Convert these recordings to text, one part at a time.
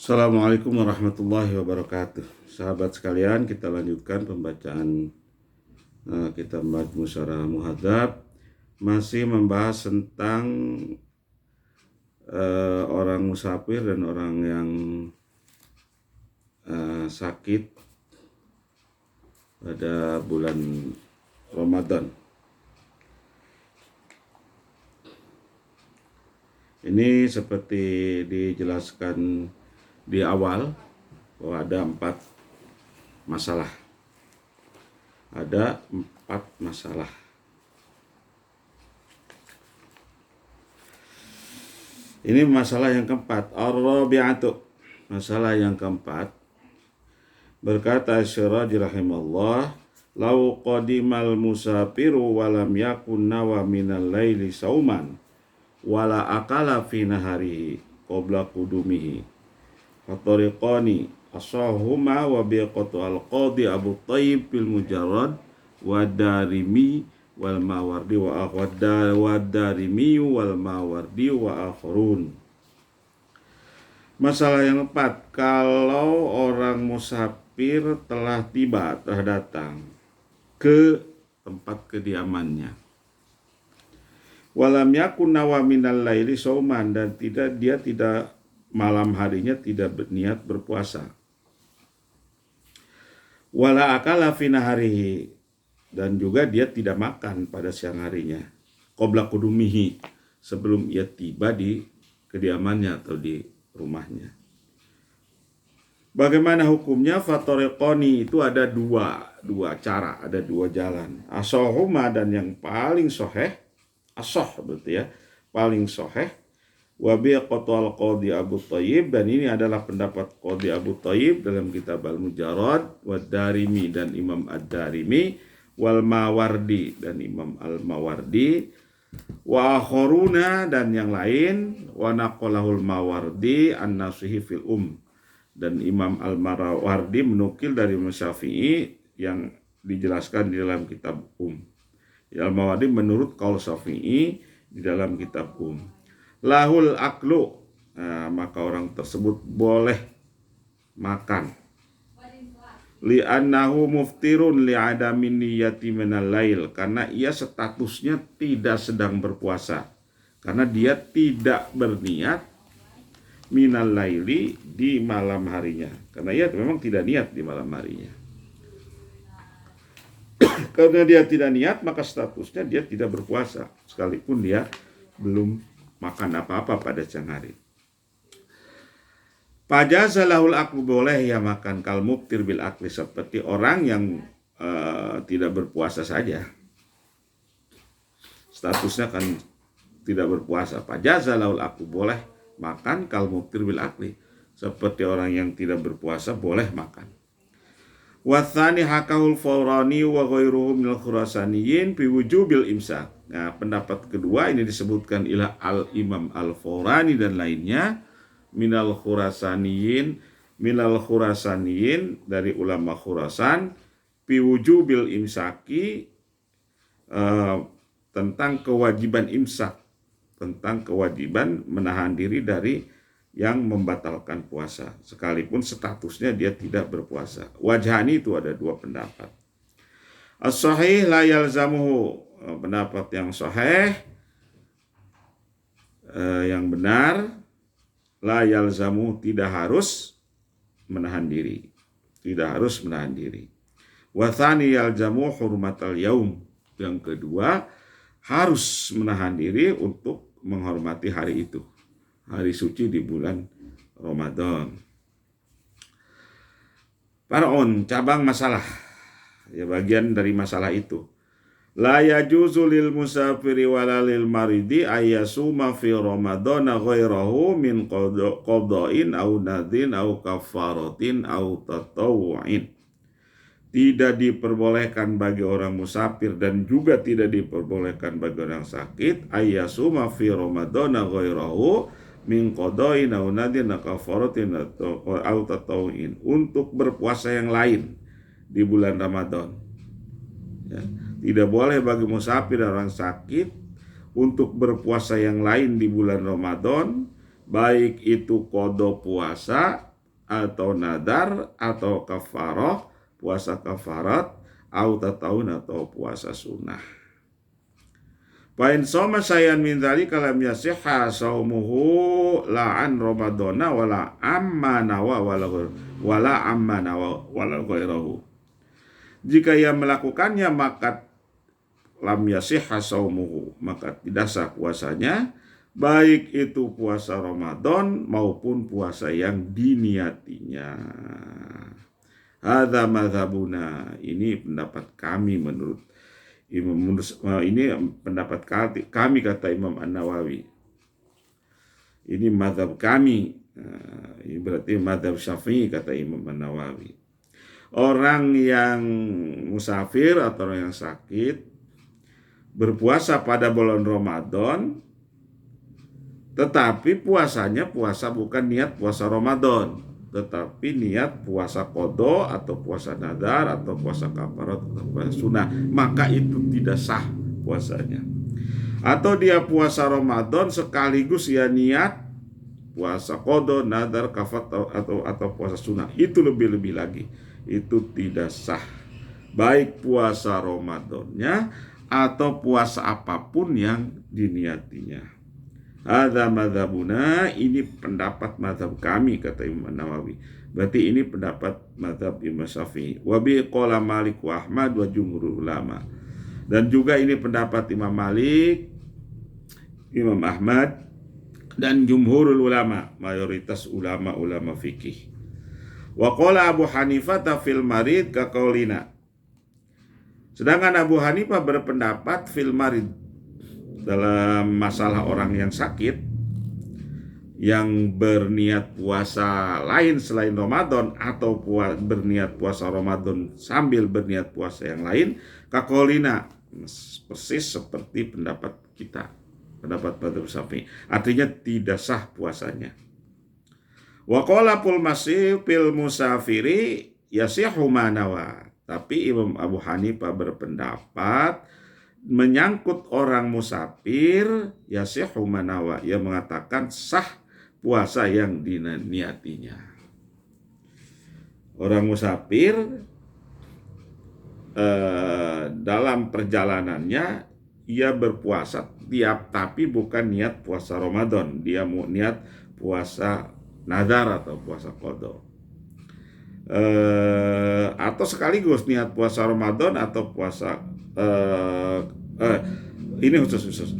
Assalamualaikum warahmatullahi wabarakatuh. Sahabat sekalian, kita lanjutkan pembacaan kitab Majmu' Syarah Muhadzab. Masih membahas tentang orang musafir dan orang yang sakit pada bulan Ramadan. Ini seperti dijelaskan di awal bahwa ada 4 masalah. Ada 4 masalah. Ini masalah yang keempat. Ar-rabi'atu. Masalah yang keempat. Berkata Asy-Syirazi rahimahullah, "Lau qadimal musafiru walam yakun nawa minal laili sauman wala akala fi naharihi qabla qudumihi. Fatariqani asahuma wa biqatu al-qadi Abu Thayyib bil Mujarrad wa Darimi wal Mawardi wa Darimi wal Mawardi wa akharun." Masalah yang keempat, kalau orang musafir telah datang ke tempat kediamannya, walam yakun nawa minal laili sauman, dan dia tidak malam harinya tidak berniat berpuasa, wala akala fi naharihi, dan juga dia tidak makan pada siang harinya, qabla qudumihi, sebelum ia tiba di kediamannya atau di rumahnya. Bagaimana hukumnya? Fatariqani, itu ada dua cara, ada 2 jalan. Asahuma, dan yang paling sahih, asoh berarti ya, paling sahih, wa biqatu al-qadi Abu Thayyib, dan ini adalah pendapat Qadi Abu Thayyib dalam kitab Al-Mujarrad, wa Darimi, dan Imam Ad-Darimi, wal Mawardi, dan Imam Al-Mawardi, wa akharuna, dan yang lain, wa naqalahul Mawardi an-Nasihi fil dan Imam Al-Mawardi menukil dari Imam Syafi'i yang dijelaskan di dalam kitab Al-Mawardi menurut qaul Syafi'i di dalam kitab lahul aklu, maka orang tersebut boleh makan, li'annahu muftirun li'adamin niyati minal lail, karena ia statusnya tidak sedang berpuasa, karena dia tidak berniat minal laili, di malam harinya, karena ia memang tidak niat di malam harinya. Karena dia tidak niat, maka statusnya dia tidak berpuasa, sekalipun dia belum makan apa-apa pada siang hari. Fajazalahul aklu, boleh ia makan, kal muftir bil akli, seperti orang yang tidak berpuasa saja, statusnya kan tidak berpuasa. Fajazalahul aklu, boleh makan, kal muftir bil akli, seperti orang yang tidak berpuasa boleh makan. Wathani hakahul Fawrani wa ghairuhu minal khurasaniyin bi wujubil imsak. Nah, pendapat kedua ini disebutkan ilah al-Imam Al-Fawrani dan lainnya minal khurasaniyin dari ulama Khurasan, bi wujubil imsaki, tentang kewajiban imsak, tentang kewajiban menahan diri dari yang membatalkan puasa, sekalipun statusnya dia tidak berpuasa. Wajhani, itu ada 2 pendapat. As-sahih la yalzamuhu, pendapat yang sahih, yang benar, la yalzamuhu, tidak harus menahan diri, Wa tsani yalzamu hurmatal yaum, yang kedua harus menahan diri untuk menghormati hari itu, hari suci di bulan Ramadan. Far'un, cabang masalah, ya bagian dari masalah itu. La yajuzu lil musafiri wala lil maridi ayyasuma fi Ramadana ghairahu min qada'in au nadhin au kafaratin au tatawu'in. Tidak diperbolehkan bagi orang musafir dan juga tidak diperbolehkan bagi orang sakit ayyasuma fi Ramadana ghairahu min qada'in aw nadin kafaratin aw tatawu'in, untuk berpuasa yang lain di bulan Ramadan. Ya, tidak boleh bagi musafir dan orang sakit untuk berpuasa yang lain di bulan Ramadan, baik itu qada puasa atau nadar atau kafarah, puasa kafarat, au tatawun atau puasa sunnah. Pain soma sayan min dzalika lam yasihha saumuhu la an ramadana wala amma nawa wala ghairahu. Jika ia melakukannya maka lam yasihha saumuhu, maka tidak sah puasanya, baik itu puasa Ramadan maupun puasa yang diniatinya. Hadza madzhabuna, ini pendapat kami menurut ini pendapat kami kata Imam An-Nawawi. Ini mazhab kami. Ini berarti mazhab Syafi'i kata Imam An-Nawawi. Orang yang musafir atau orang yang sakit berpuasa pada bulan Ramadan, tetapi puasanya puasa bukan niat puasa Ramadan, tetapi niat puasa qadha atau puasa nadar atau puasa kafarat atau puasa sunnah, maka itu tidak sah puasanya. Atau dia puasa Ramadan sekaligus ya niat puasa qadha, nadar, kafarat atau puasa sunnah, itu lebih-lebih lagi, itu tidak sah, baik puasa Ramadannya atau puasa apapun yang diniatinya. Hadza madzhabuna, ini pendapat mazhab kami kata Imam Nawawi. Berarti ini pendapat mazhab Imam Syafi'i. Wa bi qala Malik wa Ahmad wa jumhurul ulama. Dan juga ini pendapat Imam Malik, Imam Ahmad dan jumhurul ulama, mayoritas ulama-ulama fikih. Wa qala Abu Hanifah fil marid ka qaulina. Sedangkan Abu Hanifah berpendapat fil marid, dalam masalah orang yang sakit yang berniat puasa lain selain Ramadan atau berniat puasa Ramadan sambil berniat puasa yang lain, kakolina, persis seperti pendapat kita, pendapat Madhab Syafi'i, artinya tidak sah puasanya. Wa qala pul masih fil musafiri yasihu manawa, tapi Imam Abu Hanifah berpendapat menyangkut orang musafir yasihu manawa, ia mengatakan sah puasa yang diniatinya. Orang musafir dalam perjalanannya ia berpuasa tapi bukan niat puasa Ramadan, dia mau niat puasa nadar atau puasa qadha, atau sekaligus niat puasa Ramadan atau puasa ini khusus.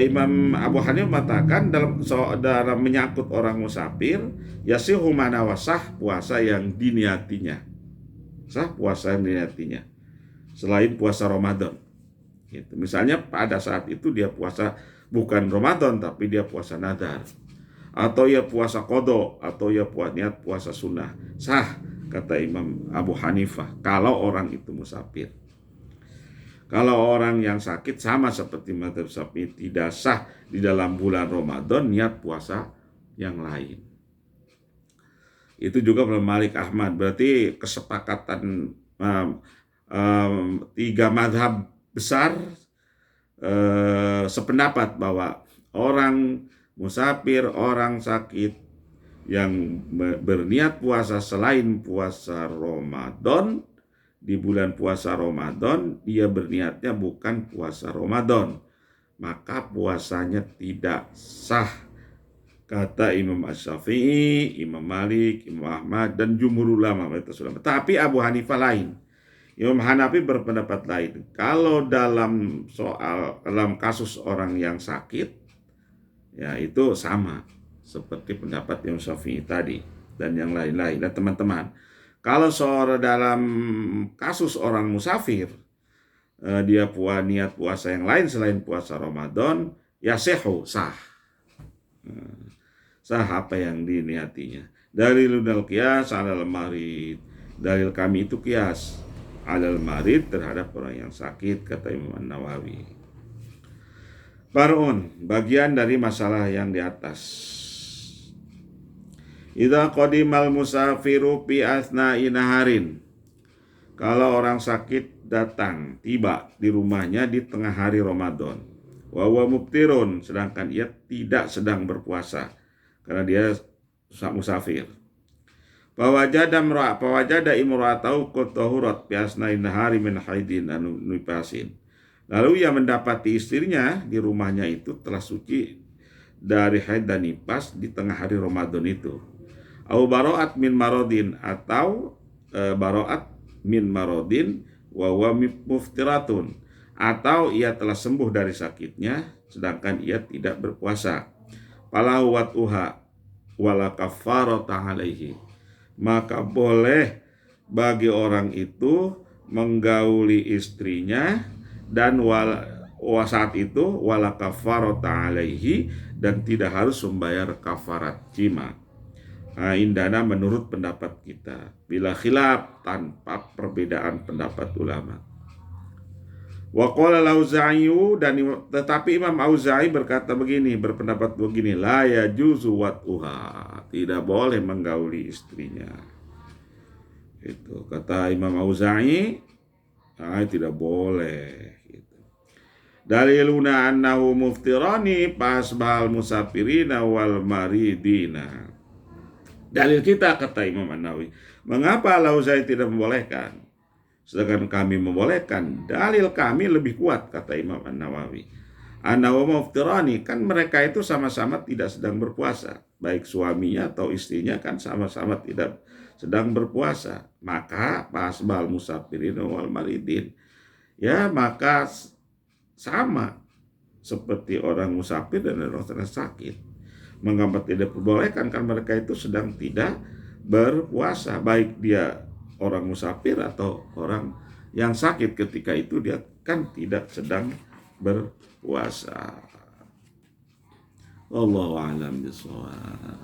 Imam Abu Hanifah mengatakan dalam menyangkut orang musafir yasihu manawa, sah puasa yang diniatinya, sah puasa yang diniatinya selain puasa Ramadan. Gitu. Misalnya pada saat itu dia puasa bukan Ramadan tapi dia puasa nadar, atau ya puasa qadha, atau ya niat puasa sunnah, sah kata Imam Abu Hanifah kalau orang itu musafir. Kalau orang yang sakit sama seperti mazhab Syafi'i, tidak sah di dalam bulan Ramadan niat puasa yang lain. Itu juga Malik Ahmad. Berarti kesepakatan tiga mazhab besar sependapat bahwa orang musafir, orang sakit yang berniat puasa selain puasa Ramadan, di bulan puasa Ramadan dia berniatnya bukan puasa Ramadan, maka puasanya tidak sah kata Imam Asy-Syafi'i, Imam Malik, Imam Ahmad dan jumhur ulama. Tapi Abu Hanifah lain. Imam Hanafi berpendapat lain. Kalau dalam kasus orang yang sakit, ya itu sama seperti pendapat Imam Syafi'i tadi dan yang lain-lain. Dan teman-teman, kalau dalam kasus orang musafir, dia niat puasa yang lain selain puasa Ramadan, ya sehu, sah. Sah apa yang diniatinya. Dalilul qiyas 'alal marid. Dalil kami itu qiyas 'alal marid terhadap orang yang sakit kata Imam An-Nawawi. Far'un, bagian dari masalah yang di atas. Idza qadimal musafiru fi asna'i naharin. Kalau orang sakit datang, tiba di rumahnya di tengah hari Ramadan. Wa huwa muftirun, sedangkan ia tidak sedang berpuasa karena dia musafir. Pawajada imra'atahu qad tahurat bi asnain nahari min haidin anu nipasin. Lalu ia mendapati istrinya di rumahnya itu telah suci dari haid dan nifas di tengah hari Ramadan itu. Au baro'at min marodin, atau baro'at min marodin wa huwa muftiratun, atau ia telah sembuh dari sakitnya sedangkan ia tidak berpuasa. Falahu wat'uha wala kafarata alaihi, maka boleh bagi orang itu menggauli istrinya dan saat itu wala kafarata alaihi, dan tidak harus membayar kafarat jima. Nah, indana menurut pendapat kita, bila khilaf, tanpa perbedaan pendapat ulama. Wa qala al-Auza'i, dan tetapi Imam Auza'i berpendapat begini, la yajuzu wat'uha, tidak boleh menggauli istrinya. Itu kata Imam Auza'i, tidak boleh gitu. Daliluna annahu muftirani pasbal musafirina wal maridina. Dalil kita, kata Imam An-Nawawi, mengapa Al-Auza'i tidak membolehkan sedangkan kami membolehkan? Dalil kami lebih kuat, kata Imam An-Nawawi. Annahu muftirani, kan mereka itu sama-sama tidak sedang berpuasa, baik suaminya atau istrinya kan sama-sama tidak sedang berpuasa. Maka pasbal musafirin wal maridin, ya maka sama seperti orang musafir dan orang sakit. Mengapa tidak diperbolehkan? Kan mereka itu sedang tidak berpuasa, baik dia orang musafir atau orang yang sakit, ketika itu dia kan tidak sedang berpuasa. Wallahu a'lam bishawab.